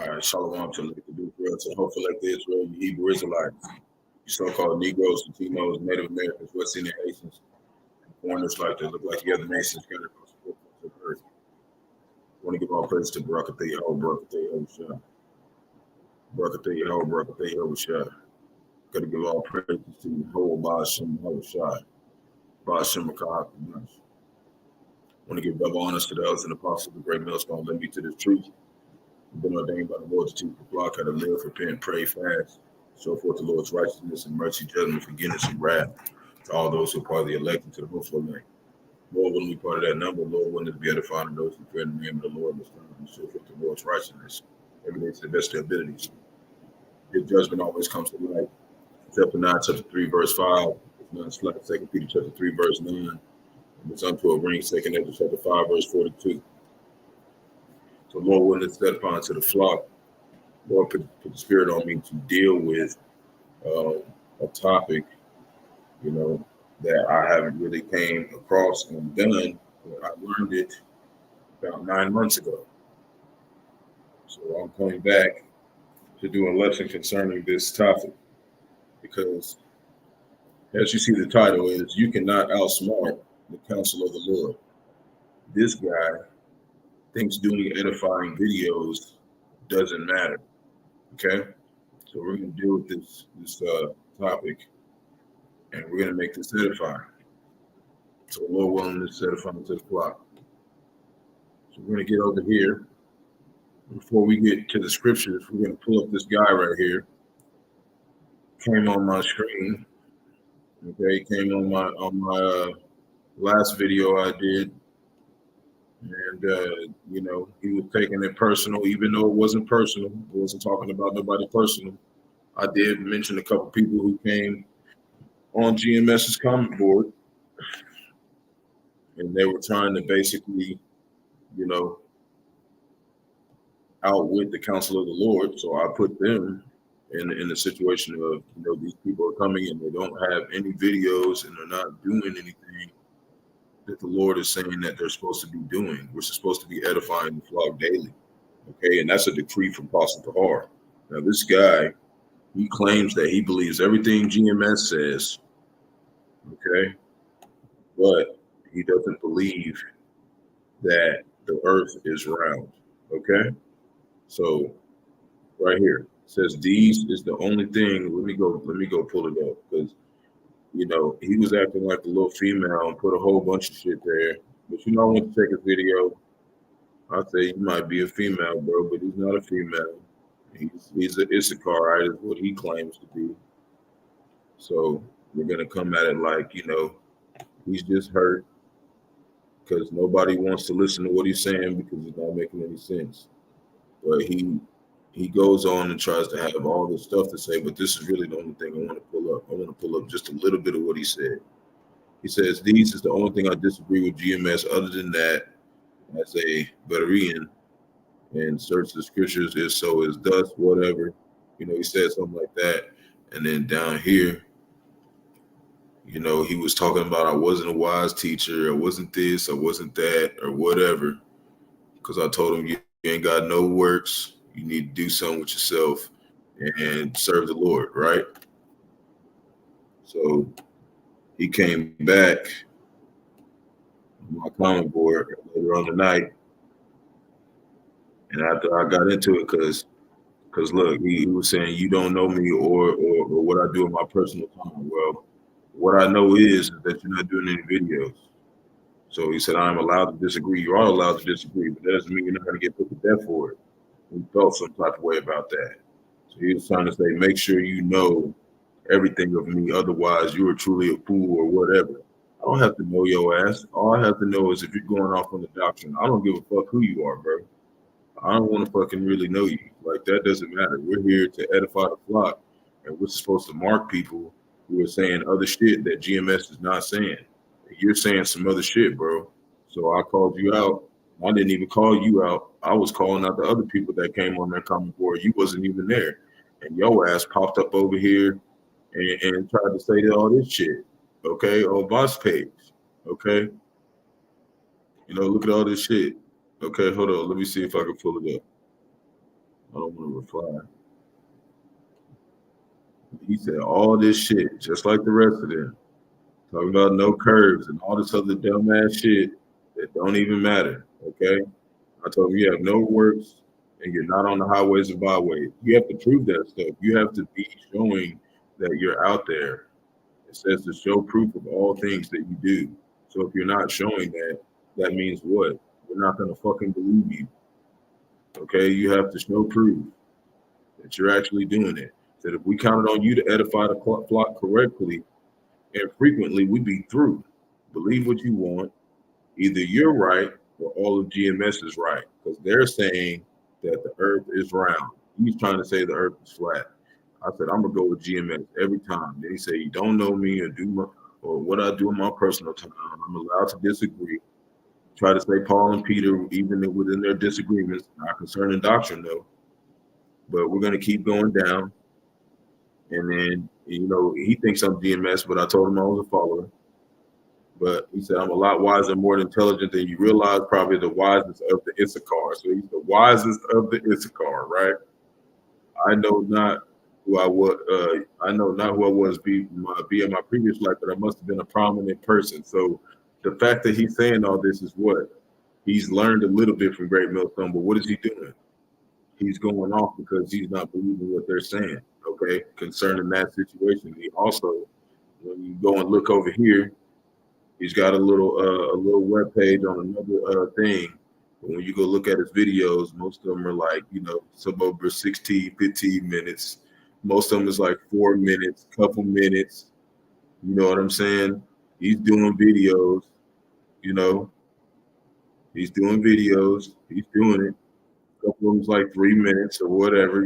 All right, Shalom to the Israel, to hopefully like the Israel, you Hebrew Israelites, you so-called Negroes, Latinos, Native Americans, West Indian Haitians, and foreigners like that look like the other nations scattered across the earth. I want to give all praise to Barak, Yahawah, Barak, Yahawah, Barak. Got to give all praise to the whole Bahasham, Rawchaa, Bahasham, Qadash. I want to give double honors to the elders and apostles, the great millstone, led me to this truth. I've been ordained by the Lord to teach the flock how to live, repent, pray, fast, show forth the Lord's righteousness and mercy, judgment, forgiveness, and wrath to all those who are part of the elect and to the hopeful name. Lord, wouldn't be part of that number. Lord, wouldn't it be edifying to those who fear in the name of the Lord, and show forth the Lord's righteousness every day to the best of their abilities. His judgment always comes to light. Chapter 9, chapter 3, verse 5. It's not slack. 2 Peter chapter 3, verse 9. And it's unto a ring, 2 Ezra chapter 5, verse 42. So Lord, when it's set upon to the flock, Lord, put the spirit on me to deal with a topic, that I haven't really came across and done, but I learned it about 9 months ago. So I'm coming back to do a lesson concerning this topic because, as you see, the title is "You Cannot Outsmart the Counsel of the Lord." This guy thinks doing edifying videos doesn't matter. Okay, so we're going to deal with this topic, and we're going to make this edifying. So Lord willing, this edifying to the flock. So we're going to get over here. Before we get to the scriptures, we're going to pull up this guy right here. Came on my screen. Okay, came on my last video I did. And, he was taking it personal, even though it wasn't personal. It wasn't talking about nobody personal. I did mention a couple people who came on GMS's comment board, and they were trying to basically, outwit the counsel of the Lord. So I put them in the situation of, these people are coming and they don't have any videos and they're not doing anything that the Lord is saying that they're supposed to be doing. We're supposed to be edifying the flock daily. Okay, and that's a decree from Apostle Tahar. Now, this guy, he claims that he believes everything GMS says, okay, but he doesn't believe that the earth is round, okay? So right here, it says these is the only thing. Let me go pull it up because he was acting like a little female and put a whole bunch of shit there. But I went to check his video. I say he might be a female, bro, but he's not a female. He's an Issachar, is what he claims to be. So we're gonna come at it like, he's just hurt because nobody wants to listen to what he's saying because it's not making any sense. But he goes on and tries to have all this stuff to say, but this is really the only thing I want to pull up. I want to pull up just a little bit of what he said. He says, these is the only thing I disagree with GMS. Other than that, as a Berean and search the scriptures is so is thus, whatever. He said something like that. And then down here, he was talking about I wasn't a wise teacher. I wasn't this, I wasn't that, or whatever. Because I told him you ain't got no works. You need to do something with yourself and serve the Lord, right? So he came back on my comment board later on the night. And after I got into it, because look, he was saying, you don't know me or what I do in my personal time. Well, what I know is that you're not doing any videos. So he said, I'm allowed to disagree. You are allowed to disagree, but that doesn't mean you're not going to get put to death for it. He felt some type of way about that. So he was trying to say, make sure you know everything of me. Otherwise, you are truly a fool or whatever. I don't have to know your ass. All I have to know is if you're going off on the doctrine. I don't give a fuck who you are, bro. I don't want to fucking really know you. Like, that doesn't matter. We're here to edify the flock, and we're supposed to mark people who are saying other shit that GMS is not saying. You're saying some other shit, bro. So I called you out. I didn't even call you out. I was calling out the other people that came on that comment board. You wasn't even there. And your ass popped up over here and tried to say all this shit, okay, on Boss page, okay? Look at all this shit. Okay, hold on. Let me see if I can pull it up. I don't want to reply. He said all this shit, just like the rest of them, talking about no curves and all this other dumbass shit that don't even matter. Okay, I told him you have no works and you're not on the highways and byways. You have to prove that stuff. You have to be showing that you're out there. It says to show proof of all things that you do. So if you're not showing that, that means what? We're not gonna fucking believe you. Okay, you have to show proof that you're actually doing it. That if we counted on you to edify the flock correctly and frequently, we'd be through. Believe what you want. Either you're right or all of GMS is right because they're saying that the earth is round. He's trying to say the earth is flat. I said, I'm gonna go with GMS every time. Then he said, you don't know me or what I do in my personal time. I'm allowed to disagree. Try to say Paul and Peter, even within their disagreements, not concerning doctrine though. But we're gonna keep going down. And then, he thinks I'm GMS, but I told him I was a follower. But he said, I'm a lot wiser, more intelligent than you realize, probably the wisest of the Issachar. So he's the wisest of the Issachar, right? I know not who I was. I know not who I was be in my previous life, but I must have been a prominent person. So the fact that he's saying all this is what? He's learned a little bit from Great Millstone, but what is he doing? He's going off because he's not believing what they're saying, okay, concerning that situation. He also, when you go and look over here, he's got a little web page on another thing. But when you go look at his videos, most of them are like, some over 16, 15 minutes. Most of them is like 4 minutes, couple minutes. You know what I'm saying? He's doing videos, you know. He's doing videos. He's doing it. A couple of them's like 3 minutes or whatever.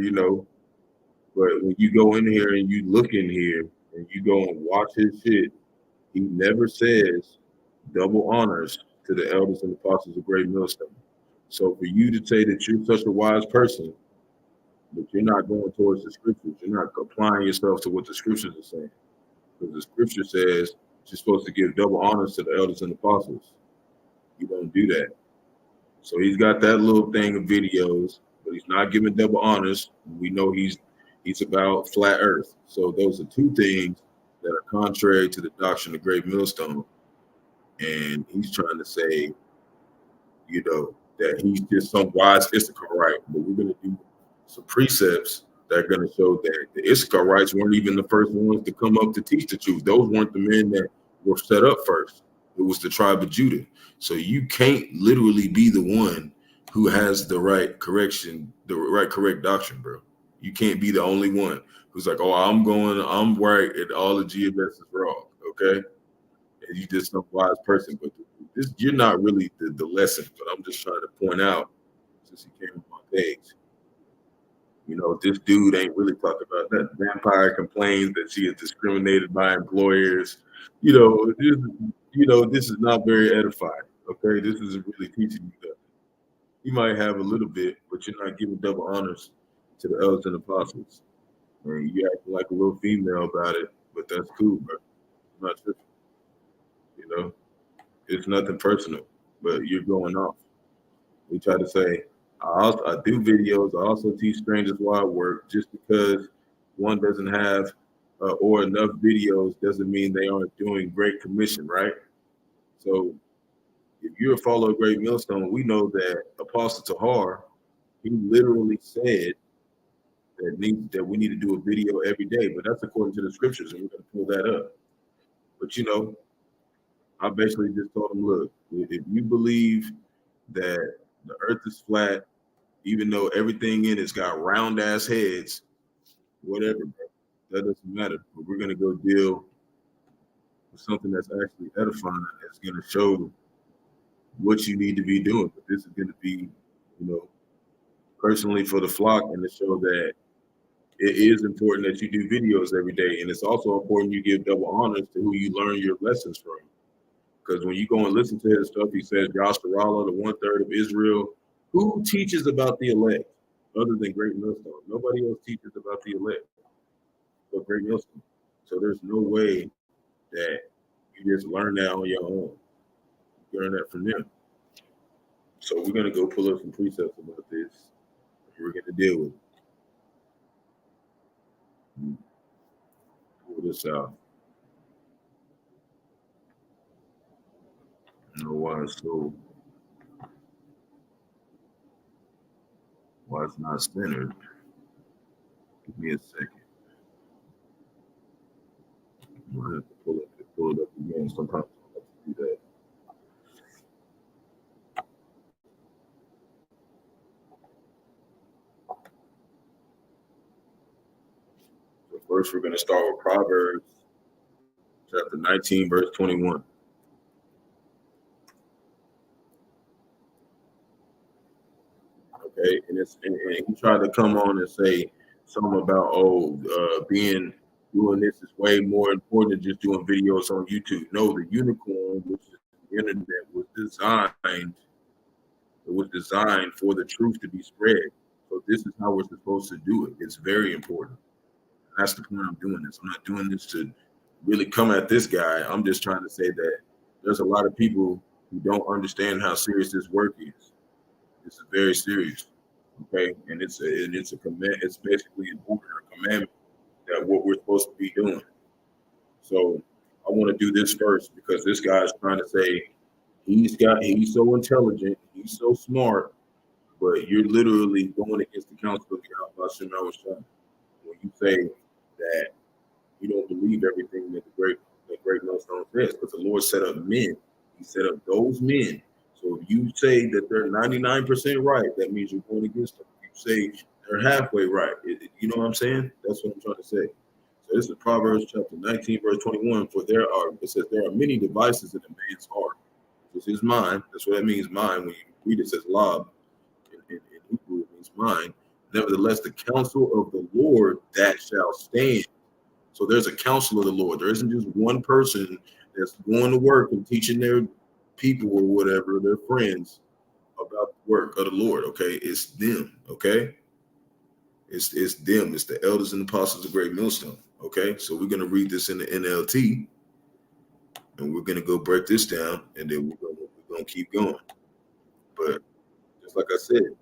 But when you go in here and you look in here and you go and watch his shit, he never says double honors to the elders and apostles of Great Millstone. So for you to say that you're such a wise person, but you're not going towards the scriptures, you're not applying yourself to what the scriptures are saying. Because the scripture says you're supposed to give double honors to the elders and apostles. You don't do that. So he's got that little thing of videos, but he's not giving double honors. We know he's about flat earth. So those are two things that are contrary to the doctrine of Great Millstone. And he's trying to say, that he's just some wise Issachar, but we're going to do some precepts that are going to show that the Issacharites weren't even the first ones to come up to teach the truth. Those weren't the men that were set up first. It was the tribe of Judah. So you can't literally be the one who has the right correction, the right correct doctrine, bro. You can't be the only one who's like, oh, I'm right, and all the GMS is wrong, okay? And you just some wise person, but you're not really the lesson. But I'm just trying to point out, since he came on my page, this dude ain't really talking about that. Vampire complains that she is discriminated by employers. This is not very edifying. Okay, this isn't really teaching you that. You might have a little bit, but you're not giving double honors to the elders and apostles. I mean, you acting like a little female about it, but that's cool, bro. I'm not tripping. It's nothing personal, but you're going off. We try to say, I do videos. I also teach strangers while I work. Just because one doesn't have or enough videos doesn't mean they aren't doing Great Commission, right? So if you're a follower of Great Millstone, we know that Apostle Tahar, he literally said that we need to do a video every day, but that's according to the scriptures, and we're going to pull that up. But I basically just told him, look, if you believe that the earth is flat, even though everything in it's got round ass heads, whatever, bro, that doesn't matter. But we're gonna go deal with something that's actually edifying, that's gonna show what you need to be doing. But this is gonna be, personally for the flock, and to show that it is important that you do videos every day, and it's also important you give double honors to who you learn your lessons from. Because when you go and listen to his stuff, he says Yasharallah, the 1/3 of Israel. Who teaches about the elect other than Great Millstone? Nobody else teaches about the elect but Great Millstone. So there's no way that you just learn that on your own. You learn that from them. So we're gonna go pull up some precepts about this. We're going to deal with it. Pull this out. I don't know why it's not centered. Give me a second. I'm going to have to pull it up again. Sometimes I have to do that. So first, we're going to start with Proverbs chapter 19, verse 21. Okay, and he tried to come on and say something about doing this is way more important than just doing videos on YouTube. No, the unicorn, which is the internet, was designed for the truth to be spread. So this is how we're supposed to do it. It's very important. That's the point I'm doing this. I'm not doing this to really come at this guy. I'm just trying to say that there's a lot of people who don't understand how serious this work is. This is very serious. Okay, and it's a command. It's basically an order, a commandment that what we're supposed to be doing. So I want to do this first because this guy's trying to say he's so intelligent, he's so smart, but you're literally going against the counsel of Yahawashi when you say that you don't believe everything that the great millstone says, because the Lord set up men. He set up those men. So if you say that they're 99% right, that means you're going against them. If you say they're halfway right, you know what I'm saying? That's what I'm trying to say. So this is Proverbs chapter 19, verse 21. It says there are many devices in a man's heart. This is his mind. That's what that means, mind. When you read it says lob. In Hebrew, it means mind. Nevertheless, the counsel of the Lord that shall stand. So there's a counsel of the Lord. There isn't just one person that's going to work and teaching their people or whatever, their friends, about the work of the Lord. Okay, it's them. Okay, it's them. It's the elders and apostles of Great Millstone. Okay, so we're gonna read this in the NLT, and we're gonna go break this down, and then we're gonna keep going. But just like I said,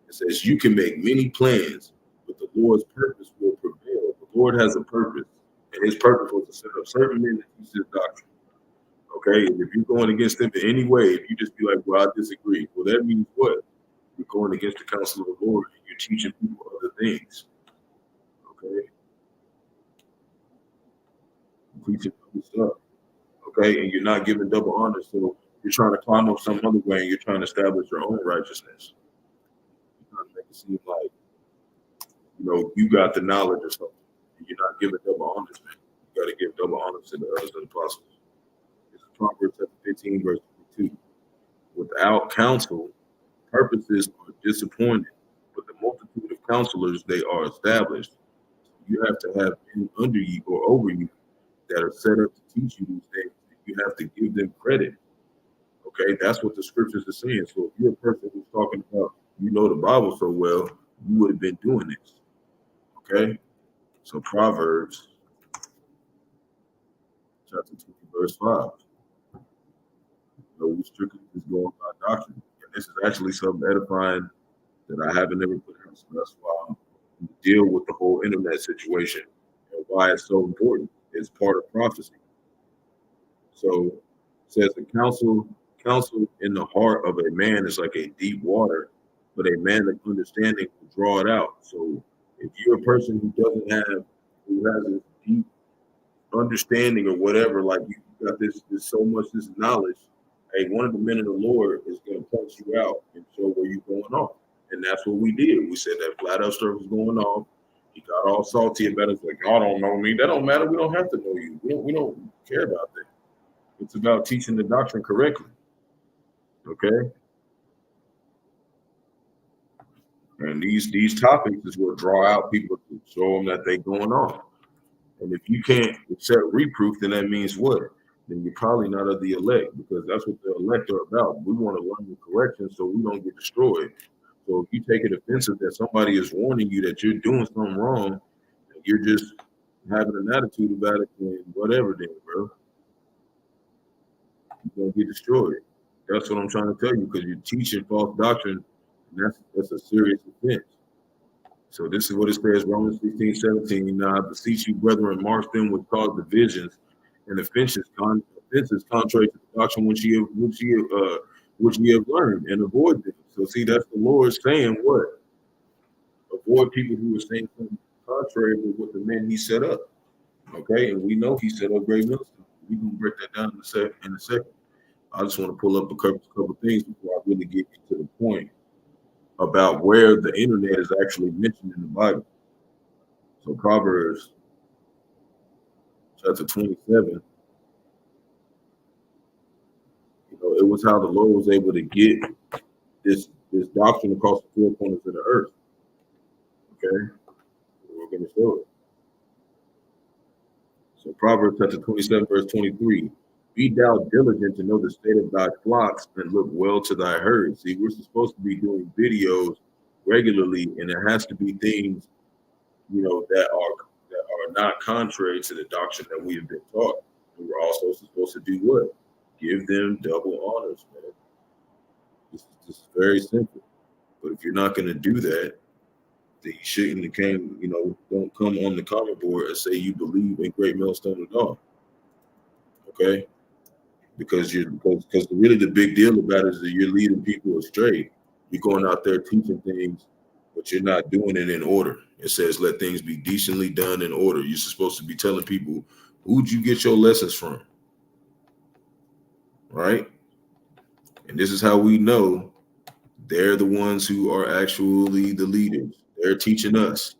it says you can make many plans, but the Lord's purpose will prevail. The Lord has a purpose, and His purpose was to set up certain men that teach His doctrine. Okay, and if you're going against them in any way, if you just be like, well, I disagree. Well, that means what? You're going against the counsel of the Lord, and you're teaching people other things. Okay? You're teaching other stuff. Okay, and you're not giving double honor, so you're trying to climb up some other way, and you're trying to establish your own righteousness. You're trying to make it seem like, you got the knowledge or something, and you're not giving double honors, man. You got to give double honors to the others and apostles. It's Proverbs chapter 15, verse 22. Without counsel, purposes are disappointed, but the multitude of counselors, they are established. You have to have men under you or over you that are set up to teach you these things. You have to give them credit. Okay, that's what the scriptures are saying. So if you're a person who's talking about, the Bible so well, you would have been doing this. Okay, so Proverbs chapter 20, verse 5. We strictly is going by doctrine. And this is actually something edifying that I haven't ever put out. So that's why I'm deal with the whole internet situation and why it's so important. It's part of prophecy. So it says the counsel in the heart of a man is like a deep water, but a man of understanding will draw it out. So if you're a person who has a deep understanding or whatever, like you got this knowledge, hey, one of the men of the Lord is going to point you out and show where you're going off. And that's what we did. We said that flat out stuff was going on. He got all salty about it. It's like, y'all don't know me. That don't matter. We don't have to know you. We don't care about that. It's about teaching the doctrine correctly. Okay? And these topics is what draw out people to show them that they're going on. And if you can't accept reproof, then that means what? Then you're probably not of the elect, because that's what the elect are about. We want to learn the correction so we don't get destroyed. So if you take it offensive that somebody is warning you that you're doing something wrong, and you're just having an attitude about it, then whatever, then, bro, you're gonna get destroyed. That's what I'm trying to tell you, because you're teaching false doctrine And that's a serious offense. So this is what it says, Romans 16:17. Now I beseech you, brethren, mark them which cause divisions and offenses contrary to the doctrine which ye have learned, and avoid them. So see, that's the Lord saying what? Avoid people who are saying something contrary to what the men he set up. Okay, and we know he set up great millstone. We're gonna break that down in a second. I just want to pull up a couple things before I really get to the point about where the internet is actually mentioned in the Bible. So Proverbs chapter 27, it was how the Lord was able to get this doctrine across the four corners of the earth. Okay, we're going to show it. So Proverbs chapter 27, verse 23. Be thou diligent to know the state of thy flocks and look well to thy herds. See, we're supposed to be doing videos regularly, and it has to be things, that are not contrary to the doctrine that we have been taught. And we're also supposed to do what? Give them double honors, man. This is very simple. But if you're not going to do that, then you shouldn't don't come on the comment board and say you believe in Great Millstone at all. Okay? Because really the big deal about it is that you're leading people astray. You're going out there teaching things, but you're not doing it in order. It says, let things be decently done in order. You're supposed to be telling people, who'd you get your lessons from? Right? And this is how we know they're the ones who are actually the leaders. They're teaching us.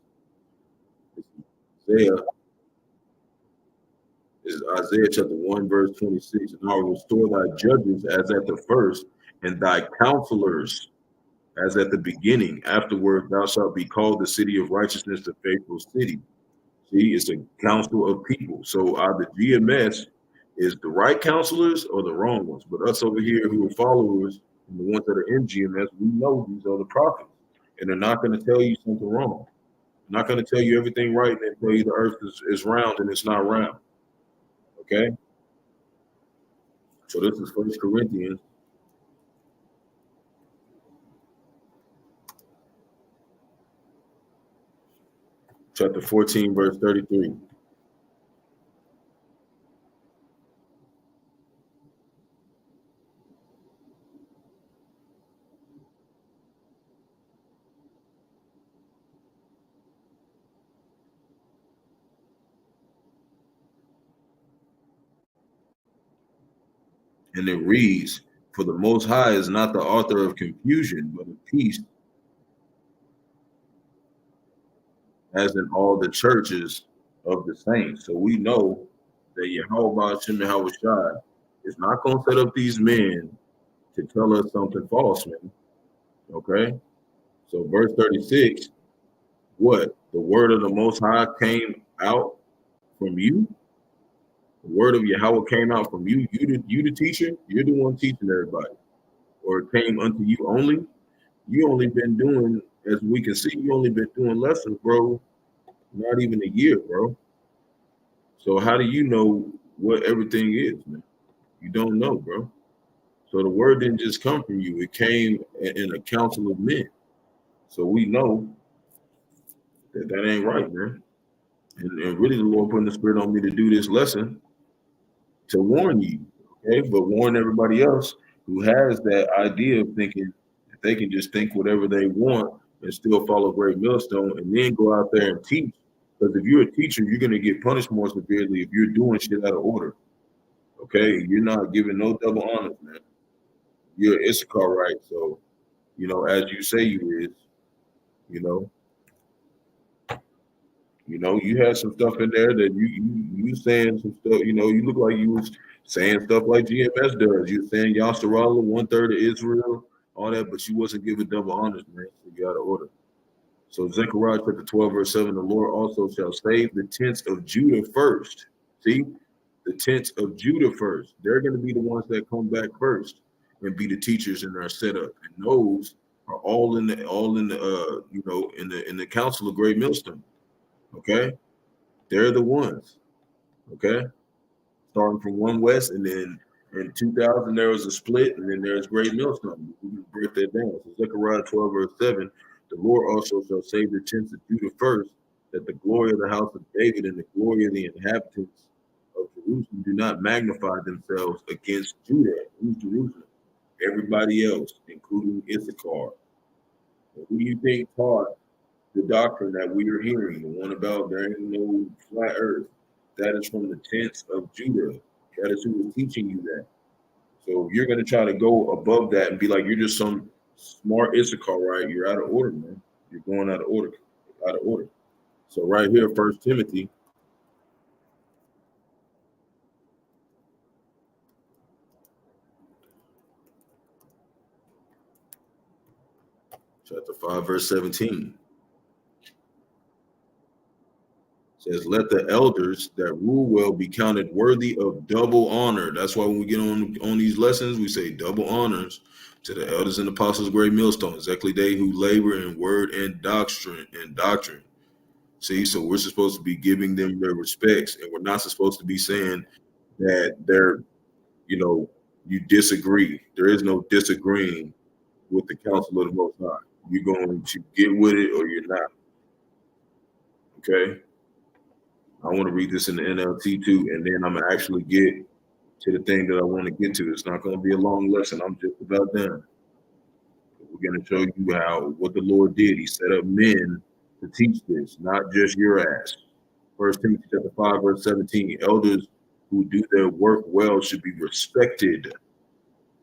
Isaiah chapter 1, verse 26. And I will restore thy judges as at the first, and thy counselors as at the beginning. Afterward, thou shalt be called the city of righteousness, the faithful city. See, it's a council of people. So either GMS is the right counselors or the wrong ones. But us over here who are followers and the ones that are in GMS, we know these are the prophets. And they're not going to tell you something wrong. They're not going to tell you everything right and then tell you the earth is round and it's not round. Okay? So this is 1 Corinthians chapter 14, verse 33. And it reads, for the Most High is not the author of confusion, but of peace, as in all the churches of the saints. So we know that Yahawah, Bahasham, Yahawashi is not going to set up these men to tell us something false, man. Okay? So verse 36, what? The word of the Most High came out from you? The word of Yahawah came out from you? You the teacher? You're the one teaching everybody. Or it came unto you only? You only been doing, as we can see, you only been doing lessons, bro. Not even a year, bro. So how do you know what everything is, man? You don't know, bro. So the word didn't just come from you. It came in a council of men. So we know that ain't right, man. And really the Lord putting the spirit on me to do this lesson to warn you, okay? But warn everybody else who has that idea of thinking that they can just think whatever they want and still follow Great Millstone and then go out there and teach. Because if you're a teacher, you're going to get punished more severely if you're doing shit out of order. Okay? You're not giving no double honors, man. You're Issachar, right? So, as you say you is, you had some stuff in there that you saying some stuff, you look like you was saying stuff like GMS does. You're saying Yasserallah, 1/3 of Israel, all that, but you wasn't giving double honors, man. So you got to order. So Zechariah chapter 12, verse 7, the Lord also shall save the tents of Judah first. See, the tents of Judah first. They're going to be the ones that come back first and be the teachers in our setup. And those are all in the in the council of Great Millstone. Okay, they're the ones. Okay, starting from one west and then In 2000, there was a split, and then there's great millstone. We can break that down. So Zechariah 12, verse 7, the Lord also shall save the tents of Judah first, that the glory of the house of David and the glory of the inhabitants of Jerusalem do not magnify themselves against Judah. Who's Jerusalem? Everybody else, including Issachar. Who do you think taught the doctrine that we are hearing, the one about there ain't no flat earth? That is from the tents of Judah. That is who is teaching you that. So you're going to try to go above that and be like, you're just some smart Issachar, right? You're out of order, man. You're going out of order. Out of order. So right here, 1 Timothy. Chapter 5, verse 17. Says, let the elders that rule well be counted worthy of double honor. That's why when we get on these lessons, we say double honors to the elders and apostles, great millstones, exactly they who labor in word and doctrine. See, so we're supposed to be giving them their respects, and we're not supposed to be saying that they're, you disagree. There is no disagreeing with the counsel of the Most High. You're going to get with it or you're not. Okay? I want to read this in the NLT too, and then I'm going to actually get to the thing that I want to get to. It's not going to be a long lesson. I'm just about done. We're going to show you what the Lord did. He set up men to teach this, not just your ass. 1 Timothy chapter 5, verse 17. Elders who do their work well should be respected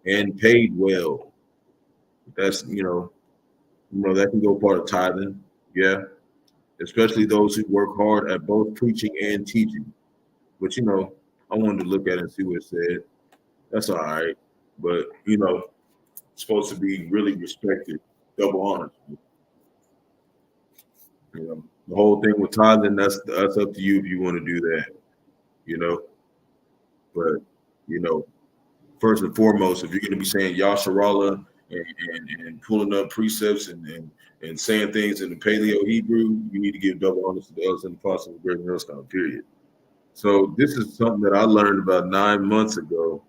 and paid well. That's, that can go part of tithing. Yeah. Especially those who work hard at both preaching and teaching. But, I wanted to look at it and see what it said. That's all right. But, it's supposed to be really respected, double honor. The whole thing with tithing, that's up to you if you want to do that, But, first and foremost, if you're going to be saying Yasharallah and pulling up precepts and saying things in the Paleo Hebrew, you need to give double honors to the elders and apostles of great millstone, period. So this is something that I learned about 9 months ago.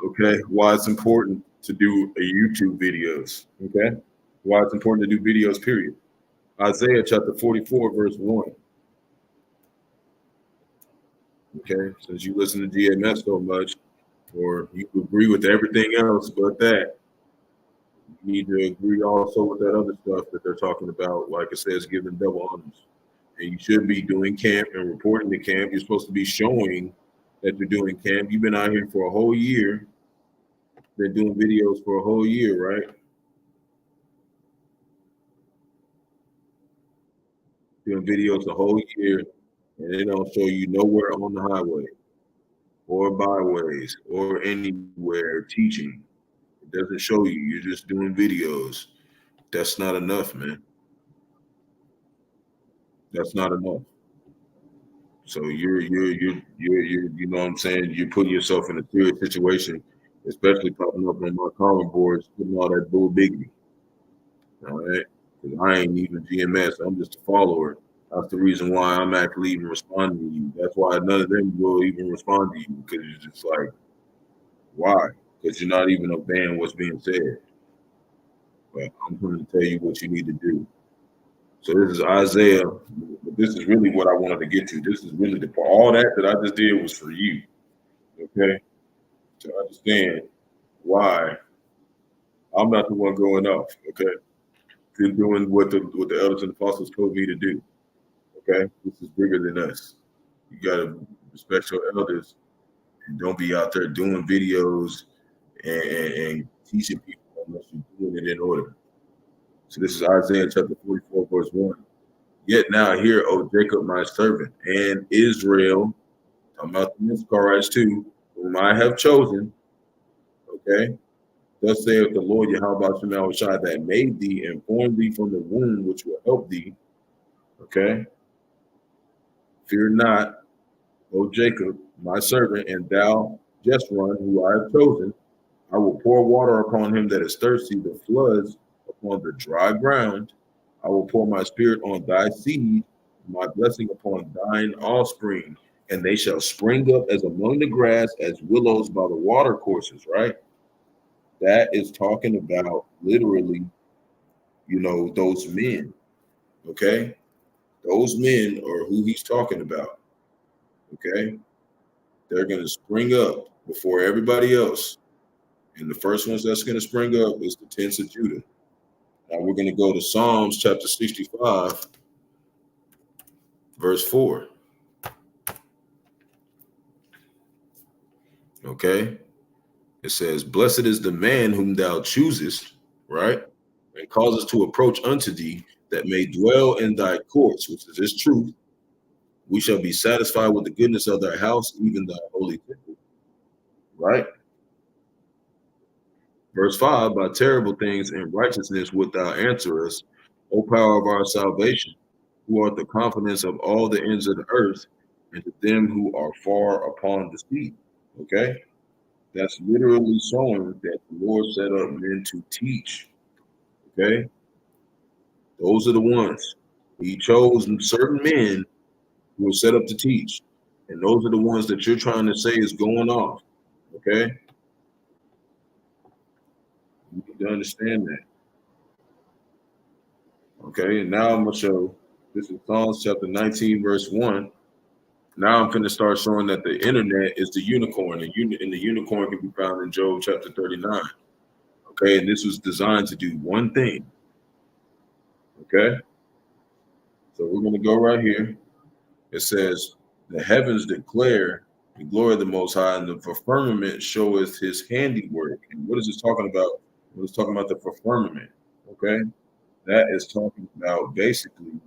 Okay, why it's important to do a YouTube videos. Okay, why it's important to do videos, period. Isaiah chapter 44, verse 1. Okay, since you listen to GMS so much, or you agree with everything else but that, you need to agree also with that other stuff that they're talking about. Like it says, give them double honors. And you should be doing camp and reporting to camp. You're supposed to be showing that you're doing camp. You've been out here for a whole year. Been doing videos for a whole year, right? Doing videos the whole year, and they don't show you nowhere on the highway or byways or anywhere teaching. It doesn't show you. You're just doing videos. That's not enough, man. That's not enough. So you're you know what I'm saying? You're putting yourself in a serious situation, especially popping up on my comment boards, putting all that bull biggie. All right, because I ain't even GMS. I'm just a follower. That's the reason why I'm actually even responding to you. That's why none of them will even respond to you, because it's just like, why? Because you're not even obeying what's being said. But I'm going to tell you what you need to do. So this is Isaiah. This is really what I wanted to get to. This is really all that I just did was for you. Okay, to understand why I'm not the one going off. Okay, to doing what the elders and apostles told me to do. Okay, this is bigger than us. You gotta respect your elders and don't be out there doing videos and teaching people unless you're doing it in order. So this is Isaiah chapter 44, verse 1. Yet now hear, O Jacob, my servant, and Israel, talking about the Issacharites too, whom I have chosen. Okay. Thus saith the Lord Yahawashi that made thee and formed thee from the womb, which will help thee. Okay. Fear not, O Jacob, my servant, and thou, Jeshurun, who I have chosen. I will pour water upon him that is thirsty, the floods upon the dry ground. I will pour my spirit on thy seed, my blessing upon thine offspring. and they shall spring up as among the grass, as willows by the water courses, right? That is talking about literally, those men, okay? Those men are who he's talking about, okay? They're going to spring up before everybody else. And the first ones that's going to spring up is the tents of Judah. Now we're going to go to Psalms chapter 65, verse 4. Okay? It says, "Blessed is the man whom thou choosest," right? "And causes to approach unto thee, that may dwell in thy courts," which is his truth. "We shall be satisfied with the goodness of thy house, even thy holy temple." Right? Verse 5, "By terrible things and righteousness wilt thou answer us, O power of our salvation, who art the confidence of all the ends of the earth, and to them who are far upon the sea." Okay? That's literally showing that the Lord set up men to teach. Okay? Those are the ones. He chose certain men who were set up to teach. And those are the ones that you're trying to say is going off. Okay? You need to understand that. Okay, and now I'm going to show, this is Psalms chapter 19, verse 1. Now I'm going to start showing that the internet is the unicorn, and the unicorn can be found in Job chapter 39. Okay, and this was designed to do one thing. Okay, so we're going to go right here. It says, "The heavens declare the glory of the Most High, and the firmament showeth his handiwork." And what is this talking about? Well, it's talking about the firmament. Okay, that is talking about basically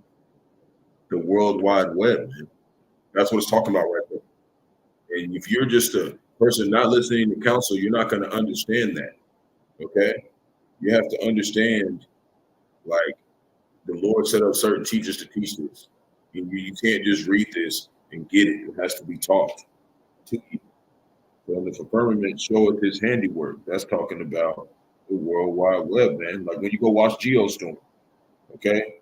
the World Wide Web, man. That's what it's talking about right there. And if you're just a person not listening to counsel, you're not going to understand that. Okay, you have to understand, like, the Lord set up certain teachers to teach this. You can't just read this and get it. It has to be taught to you. So the firmament showeth his handiwork. That's talking about the World Wide Web, man. Like when you go watch Geostorm, okay?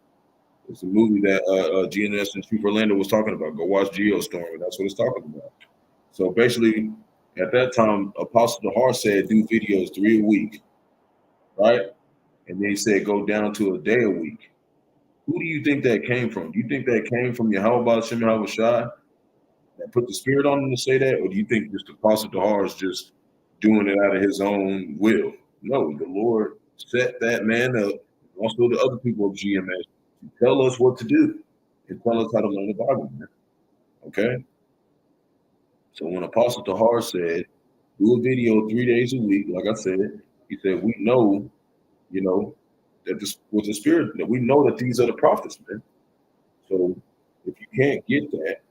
It's a movie that GNS and Chief Orlando was talking about. Go watch Geostorm, and that's what it's talking about. So basically, at that time, Apostle Dahar said do videos 3 a week, right? And then he said go down to a day a week. Who do you think that came from? Do you think that came from Yahawah, Bahasham, Yahawashi, that put the spirit on him to say that? Or do you think just Apostle Dahar is just doing it out of his own will? No, the Lord set that man up, also the other people of GMS, to tell us what to do and tell us how to learn the Bible, man. Okay? So when Apostle Dahar said, do a video 3 days a week, like I said, he said, we know, that this was the spirit, that we know that these are the prophets, man. So if you can't get that,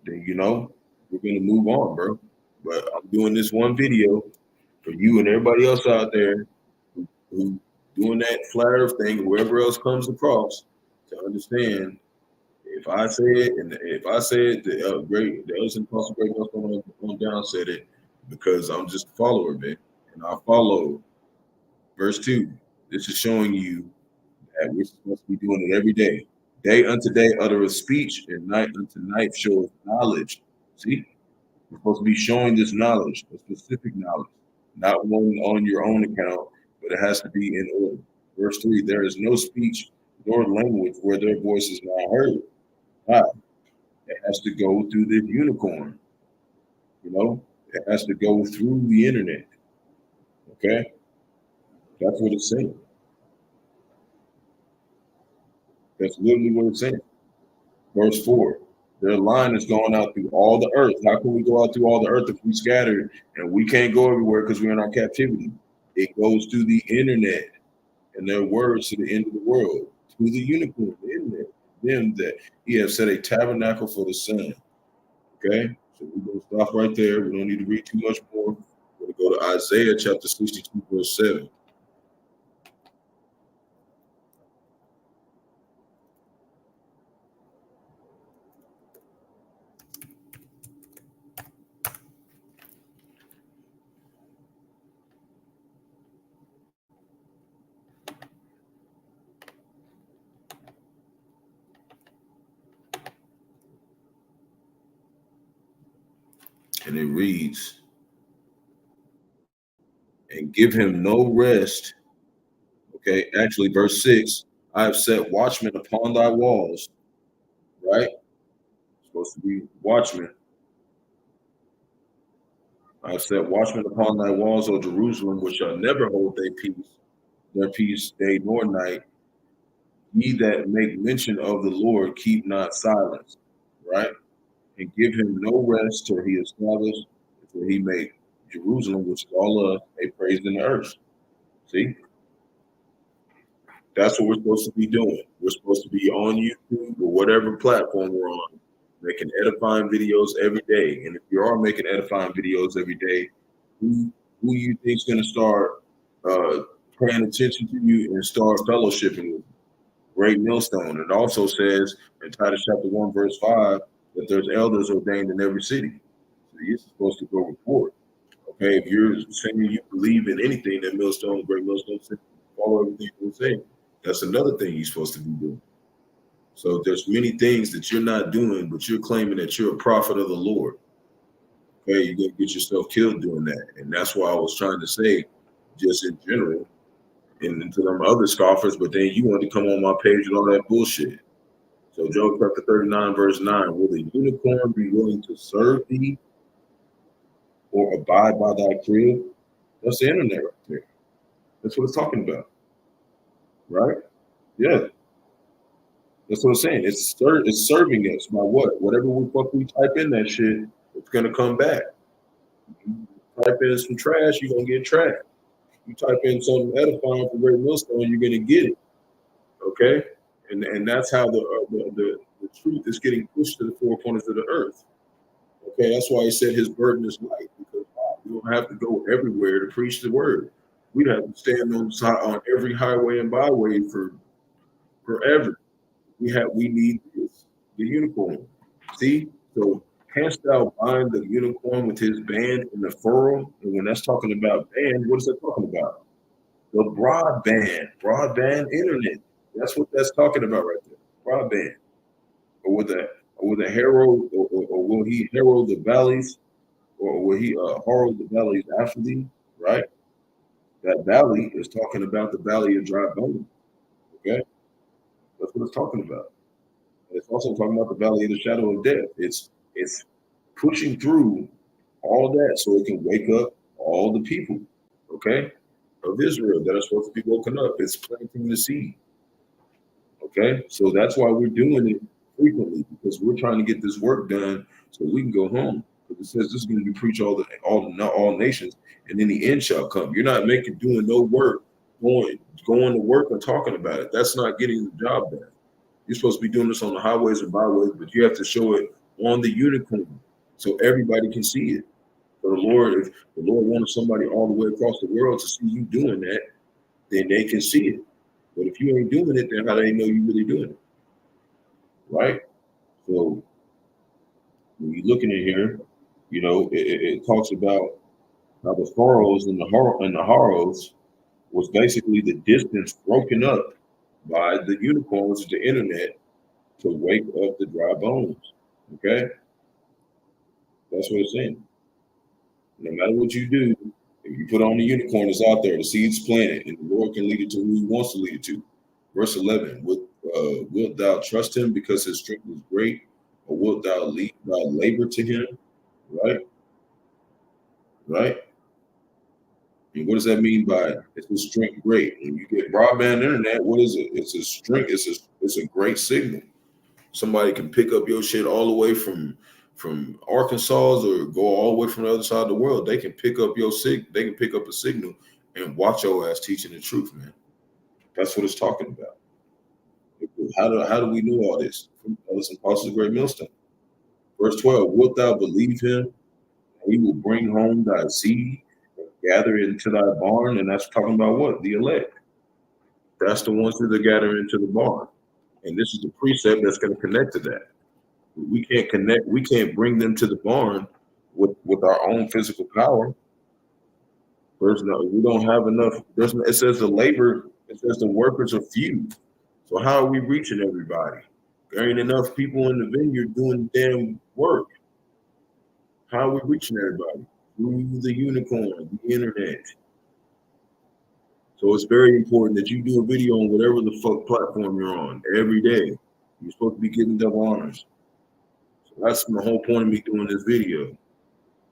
then we're gonna move on, bro. But I'm doing this one video for you and everybody else out there who doing that flat earth thing, whoever else comes across, to understand if I say it, and if I say it, the elders and apostle great on down said it, because I'm just a follower, man. And I follow verse 2. This is showing you that we're supposed to be doing it every day. Day unto day uttereth speech, and night unto night showeth knowledge. See? You're supposed to be showing this knowledge, a specific knowledge, not one on your own account, but it has to be in order. Verse 3, there is no speech nor language where their voice is not heard. It has to go through the unicorn. It has to go through the internet. Okay? That's what it's saying. That's literally what it's saying. Verse 4, their line is going out through all the earth. How can we go out through all the earth if we scattered and we can't go everywhere because we're in our captivity? It goes through the internet and their words to the end of the world, to the unicorn, the internet. Them that he has set a tabernacle for the sun. Okay? So we're going to stop right there. We don't need to read too much more. We're going to go to Isaiah chapter 62, verse 7. And it reads, and give him no rest. Okay, actually, verse 6, I have set watchmen upon thy walls, right? Supposed to be watchmen. I have set watchmen upon thy walls, O Jerusalem, which shall never hold their peace day nor night. Ye that make mention of the Lord, keep not silence, right? And give him no rest till he establish, till he make Jerusalem, which is all of a praise in the earth. See? That's what we're supposed to be doing. We're supposed to be on YouTube or whatever platform we're on, making edifying videos every day. And if you are making edifying videos every day, who you think is going to start paying attention to you and start fellowshipping with you? Great millstone. It also says in Titus chapter 1, verse 5, that there's elders ordained in every city. So you're supposed to go report. Okay, if you're saying you believe in anything that millstone, great millstone says, follow everything we're saying. That's another thing you're supposed to be doing. So there's many things that you're not doing, but you're claiming that you're a prophet of the Lord. Okay, you're going to get yourself killed doing that. And that's why I was trying to say, just in general, and to them other scoffers, but then you want to come on my page and all that bullshit. So Job chapter 39, verse 9, will the unicorn be willing to serve thee or abide by thy crib? That's the internet right there. That's what it's talking about. Right? Yeah. That's what I'm saying. It's serving us by what? Whatever we type in that shit, it's gonna come back. You type in some trash, you're gonna get trash. You type in something edifying for Great Millstone, you're gonna get it. Okay, and that's how the truth is getting pushed to the four corners of the earth. Okay, that's why he said his burden is light, because you don't have to go everywhere to preach the word. We'd have to stand on every highway and byway for forever. We need this, the unicorn. See, so canst thou bind the unicorn with his band in the furrow? And when that's talking about band, what is that talking about? The broadband internet. That's what that's talking about right there. Broadband. Or will the herald, or will he herald the valleys, or will he herald the valleys after thee? Right. That valley is talking about the valley of dry bones. Okay, that's what it's talking about. It's also talking about the valley of the shadow of death. It's pushing through all that so it can wake up all the people, okay, of Israel that are supposed to be woken up. It's planting the seed. Okay, so that's why we're doing it frequently, because we're trying to get this work done so we can go home. Because it says this is going to be preached all nations, and then the end shall come. You're not doing no work, going to work and talking about it. That's not getting the job done. You're supposed to be doing this on the highways and byways, but you have to show it on the unicorn so everybody can see it. So if the Lord wanted somebody all the way across the world to see you doing that, then they can see it. But if you ain't doing it, then how do they know you really doing it? Right? So when you're looking at here, it talks about how the furrows and the harrows was basically the distance broken up by the unicorn, which is the internet, to wake up the dry bones. Okay? That's what it's saying. No matter what you do, if you put on the unicorn, it's out there, the seed's planted, and the Lord can lead it to who he wants to lead it to. Verse 11, wilt thou trust him because his strength is great, or wilt thou labor to him? Right? Right? And what does that mean by is his strength great? When you get broadband internet, what is it? It's a strength, it's a great signal. Somebody can pick up your shit all the way from Arkansas or go all the way from the other side of the world. They can pick up they can pick up a signal and watch your ass teaching the truth, man. That's what it's talking about. How do we know all this? From Ellison Apostles of Great Millstone. Verse 12, wilt thou believe him? He will bring home thy seed and gather into thy barn. And that's talking about what? The elect. That's the ones that are gathering into the barn. And this is the precept that's going to connect to that. We can't bring them to the barn with our own physical power. We don't have enough. It says the workers are few. So how are we reaching everybody? There ain't enough people in the vineyard doing the damn work. How are we reaching everybody? Through the unicorn, the internet. So it's very important that you do a video on whatever the fuck platform you're on every day. You're supposed to be giving double honors. So that's the whole point of me doing this video.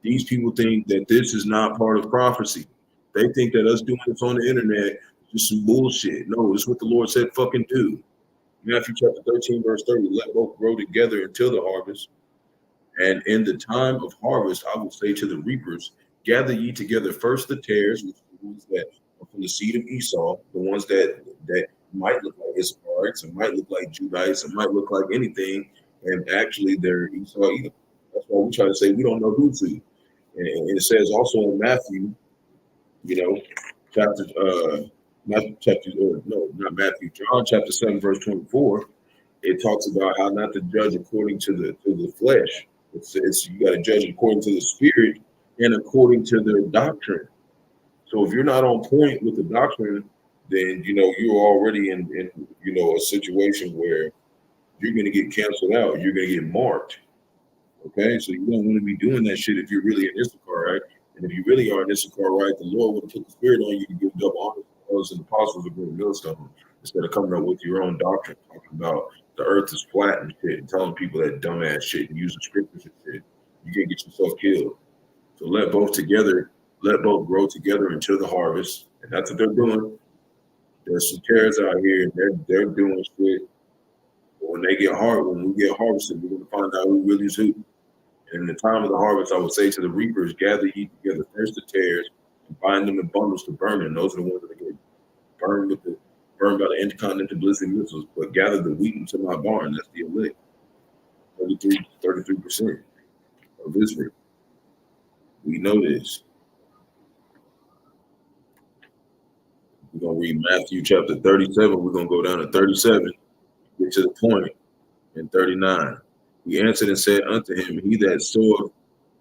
These people think that this is not part of prophecy. They think that us doing this on the internet is just some bullshit. No, it's what the Lord said fucking do. Matthew chapter 13, verse 30, let both grow together until the harvest. And in the time of harvest, I will say to the reapers, gather ye together first the tares, which are the ones that are from the seed of Esau, the ones that might look like Issacharites, and might look like Judites, and might look like anything, and actually they're Esau Edom. That's why we try to say we don't know who's who. And it says also in Matthew, chapter not Matthew, John chapter 7, verse 24, it talks about how not to judge according to the flesh. It's you got to judge according to the spirit and according to their doctrine. So if you're not on point with the doctrine, then you're already in a situation where you're going to get canceled out. You're going to get marked. Okay, so you don't want to be doing that shit if you're really an Issachar, right? And if you really are an Issachar, right, the Lord would have put the spirit on you to give double honor to those and apostles of great millstone instead of coming up with your own doctrine, talking about the earth is flat and shit, and telling people that dumbass shit and using scriptures and shit. You can get yourself killed. So let both grow together until the harvest, and that's what they're doing. There's some tares out here, and they're doing shit. But when we get harvested, we're gonna find out who really is who. And in the time of the harvest, I would say to the reapers, gather ye together first the tares and bind them in bundles to burn. And those are the ones that get burned by the intercontinental ballistic missiles. But gather the wheat into my barn. That's the elect. 33% of Israel. We know this. We're going to read Matthew chapter 37. We're going to go down to 37, get to the point in 39. He answered and said unto him, he that soweth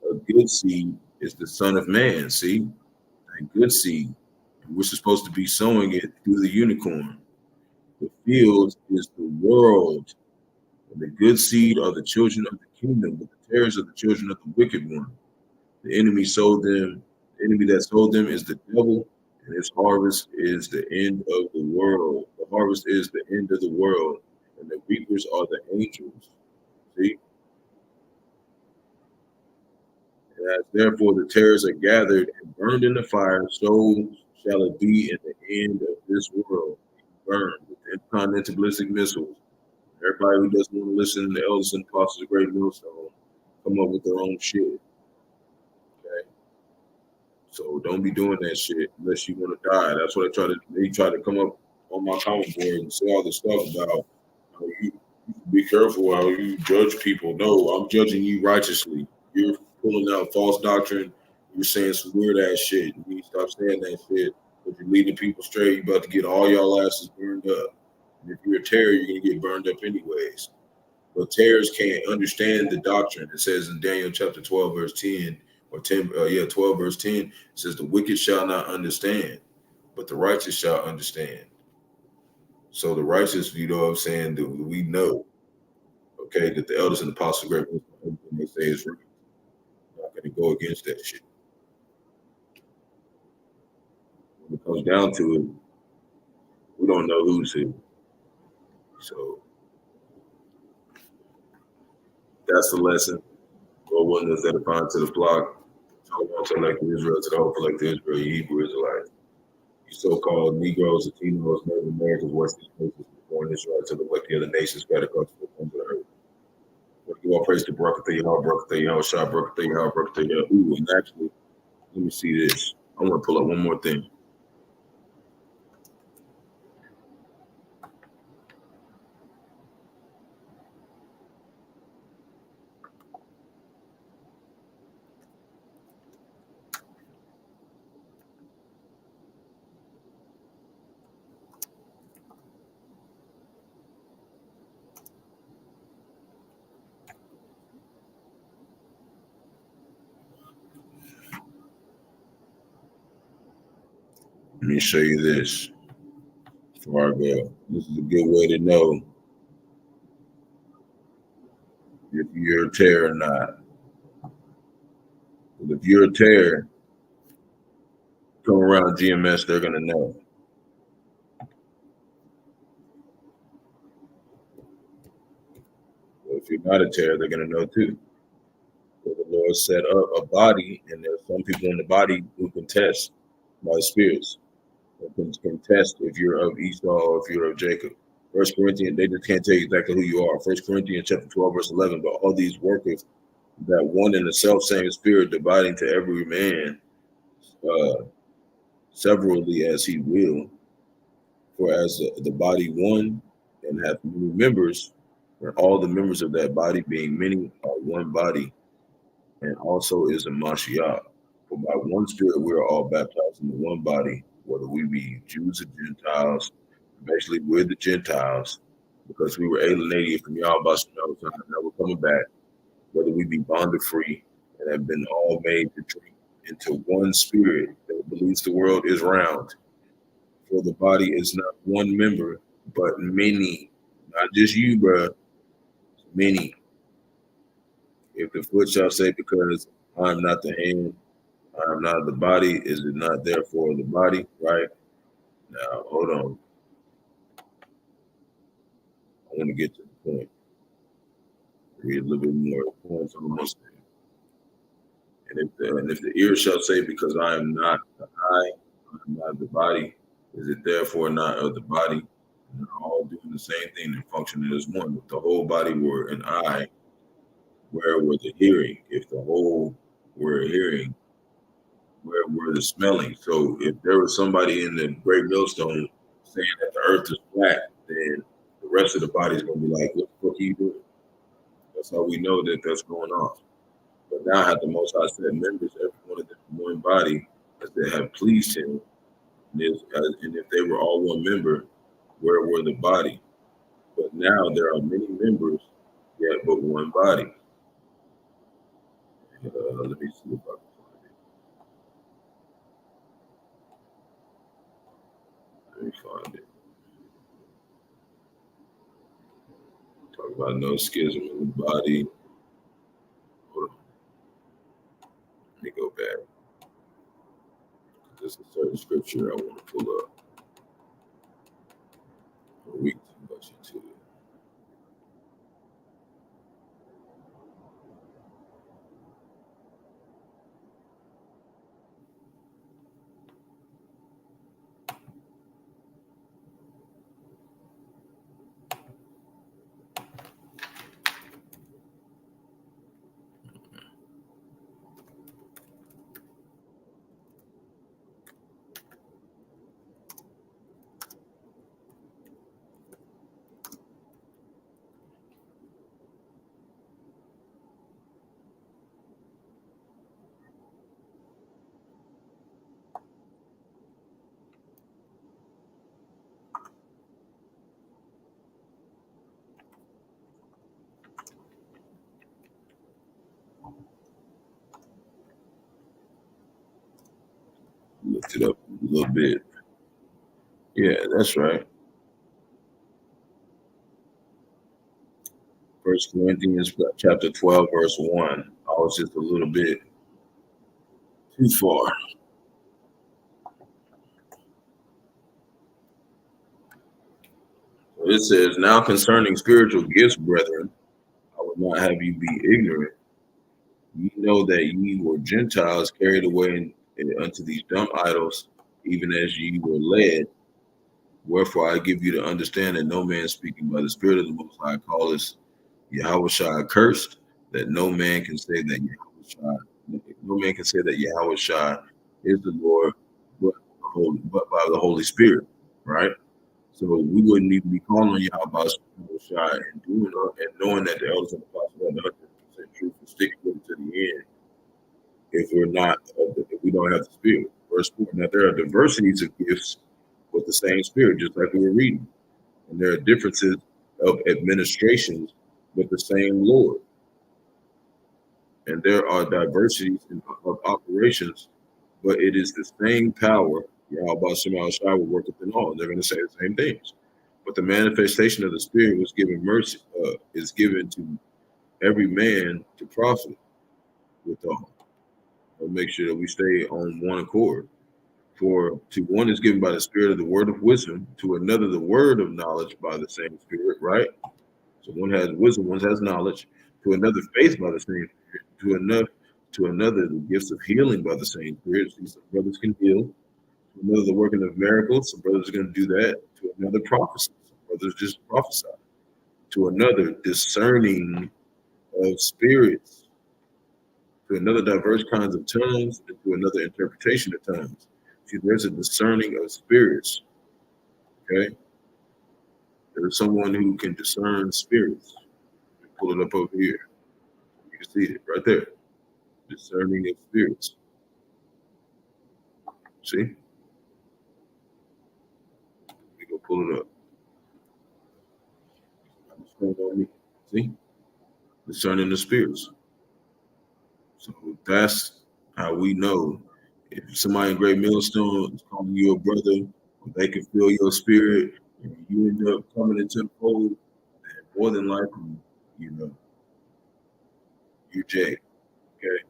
a good seed is the Son of Man. See, a good seed. We're supposed to be sowing it through the unicorn. The field is the world, and the good seed are the children of the kingdom, but the tares are the children of the wicked one. The enemy sold them. The enemy that sold them is the devil, and his harvest is the end of the world. The harvest is the end of the world, and the reapers are the angels. See? As therefore the tares are gathered and burned in the fire, so shall it be in the end of this world. Burned with intercontinental ballistic missiles. Everybody who doesn't want to listen to the elders and apostles of great millstone come up with their own shit. Okay? So don't be doing that shit unless you want to die. That's what they try to come up on my comment board and say all this stuff about how you be careful how you judge people. No, I'm judging you righteously. You're pulling out false doctrine. You're saying some weird ass shit. You need to stop saying that shit. If you're leading people straight, you're about to get all y'all asses burned up. And if you're a terror, you're going to get burned up anyways. But terrorists can't understand the doctrine. It says in Daniel chapter 12, verse 10, or 12, verse 10, it says, the wicked shall not understand, but the righteous shall understand. So the righteous, you know what I'm saying, that we know, okay, that the elders and apostles, great when they say is right. I'm not going to go against that shit. When it comes down to it, we don't know who's who. So that's the lesson. Go one is edifying to the flock. Talk to like Israel, to the whole collective Israel, you Hebrew Israelites. You so-called Negroes, Latinos, Native Americans, West Indians, born Israelites, to look like the other nations spread across the ends of the earth. But give all praise to Barak, Yahawashi, Barak, Ooh, and actually, let me see this. I want to pull up one more thing. Let me show you this before I go. This is a good way to know if you're a terror or not. if you're a tear, come around GMS, they're gonna know. Well, if you're not a tear, they're gonna know too. So the Lord set up a body, and there's some people in the body who can test by the spirits. Can test if you're of Esau or if you're of Jacob. First Corinthians, they just can't tell you exactly who you are. First Corinthians chapter 12, verse 11. But all these workers, that one in the self same spirit, dividing to every man severally as he will. For as the body one and hath many members, and all the members of that body being many are one body, and also is a Mashiach. For by one spirit we are all baptized into one body, whether we be Jews or Gentiles. Basically, we're the Gentiles because we were alienated from Yahawashi and now we're coming back. Whether we be bond or free, and have been all made to drink into one spirit that believes the world is round. For the body is not one member, but many. Not just you, bro. Many. If the foot shall say, because I am not the hand, I am not the body, is it not therefore the body? Right? Now, hold on. I want to get to the point. Read a little bit more points on the saying. And if the ear shall say, because I am not the eye, I am not the body, is it therefore not of the body? And they're all doing the same thing and functioning as one. If the whole body were an eye, where were the hearing? If the whole were hearing, where were the smelling? So if there was somebody in the great millstone saying that the earth is flat, then the rest of the body is going to be like, what the fuck are you doing? That's how we know that that's going on. But now have the Most High set members, every one of them one body, as they have pleased him. And if they were all one member, where were the body? But now there are many members, yet but one body. Let me see if I can find it. Let me find it. Talk about no schism in the body. Hold on. Let me go back. There's a certain scripture I want to pull up. We can touch it too. Looked it up a little bit. Yeah, that's right. First Corinthians chapter 12, verse 1. I was just a little bit too far. So it says, now concerning spiritual gifts, brethren, I would not have you be ignorant. You know that ye were Gentiles carried away unto these dumb idols, even as ye were led. Wherefore I give you to understand that no man speaking by the Spirit of the Most High calleth Yahawashi accursed, that no man can say that Yahawashi is the Lord, but by the Holy Spirit, right? So we wouldn't even be calling on Yahawashi and doing and knowing that the elders and the apostles are 100% truth and sticking with it to the end. If we don't have the Spirit. Verse 4. Now there are diversities of gifts with the same Spirit, just like we were reading. And there are differences of administrations with the same Lord. And there are diversities of operations, but it is the same power. Bahasham will work within all. They're going to say the same things. But the manifestation of the Spirit was given mercy, is given to every man to profit with all. make sure that we stay on one accord. For to one is given by the Spirit of the word of wisdom, to another the word of knowledge by the same Spirit, right? So one has wisdom, one has knowledge, to another faith by the same Spirit, to another the gifts of healing by the same Spirit. So some brothers can heal, to another the working of miracles, some brothers are going to do that, to another prophecy, some brothers just prophesy, to another discerning of spirits, to another diverse kinds of tongues, and to another interpretation of tongues. See, there's a discerning of spirits. Okay, there's someone who can discern spirits. Pull it up over here. You can see it right there. Discerning of spirits. See? We go pull it up. See? Discerning the spirits. So that's how we know if somebody in Great Millstone is calling you a brother, or they can feel your spirit, and you end up coming into the fold, and more than likely, you know, you're Jay. Okay?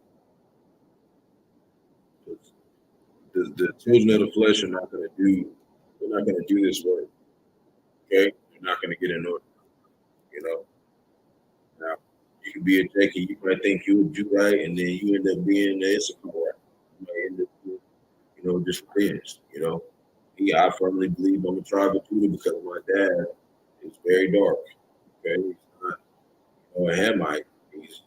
The children of the flesh are not going to do, they're not going to do this work. Okay? They're not going to get in order. You know? Now, you can be a Jake, you might think you would do right, and then you end up being the Issachar. You might end up, just revenge. I firmly believe I'm a tribe of Judah because my dad is very dark. Okay, he's not a Hamite. He's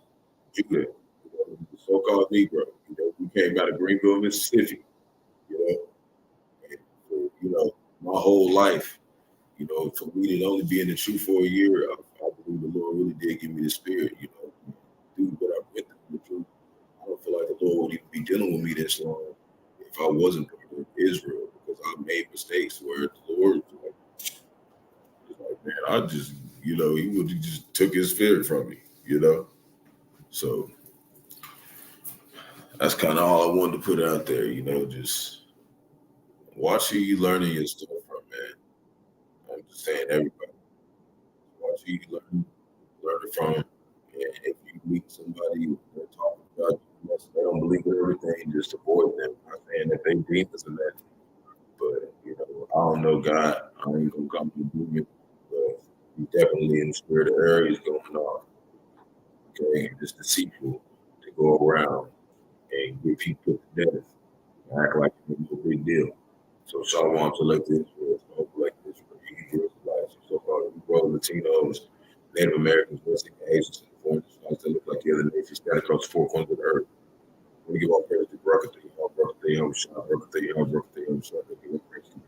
Judah, the so-called Negro. He came out of Greenville, Mississippi. And my whole life, for me to only be in the truth for a year, I believe the Lord really did give me the spirit. Do what I went through the truth. I don't feel like the Lord would even be dealing with me this long if I wasn't part of Israel, because I made mistakes where the Lord was like, man, I just, he would have just took his spirit from me, So that's kind of all I wanted to put out there, just watch who you learning your stuff from, man. I'm just saying, everybody, watch who you learn it from. And if you meet somebody they're talking about you, they don't believe in everything, just avoid them. I'm not saying that they demons and that, but I don't know God. I ain't gonna come to agreement, but he definitely in the spirit of areas going on. Okay, it's deceitful to go around and get people put to death and act like it's no big deal. So Shalom Selected Israel, Collective Hebrew Israelites, so-called Negro Latinos, Native Americans, West Asians, and foreign Israelites that look like the other nations scattered across the four corners of the earth. We give all praise to Barak, the Yahawashi, Barak, the Yahawashi, that we have praise to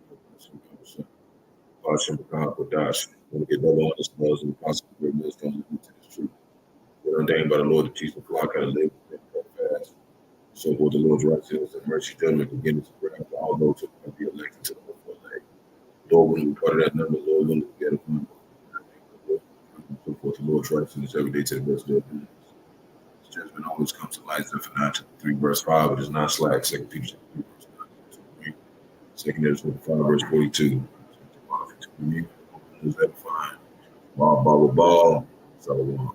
Bahasham, Qadash. When we get double honest smells and possible great millstone to this truth. We're ordained by the Lord to teach the flock how to live and fast. So for the Lord's righteousness and mercy, judgment, beginnings of wrath for all those who can be elected to the OK-LA-Homa. Lord, when we part of that number, Lord, when we get upon so forth, the Lord's righteousness every day to the best of their His judgment always comes to light. Zephaniah 3 verse 5, it is not slack. 2 Peter 3 verse 9. 2 Ezra 5 verse 42. Who's edifying? Ball, ball, ball. So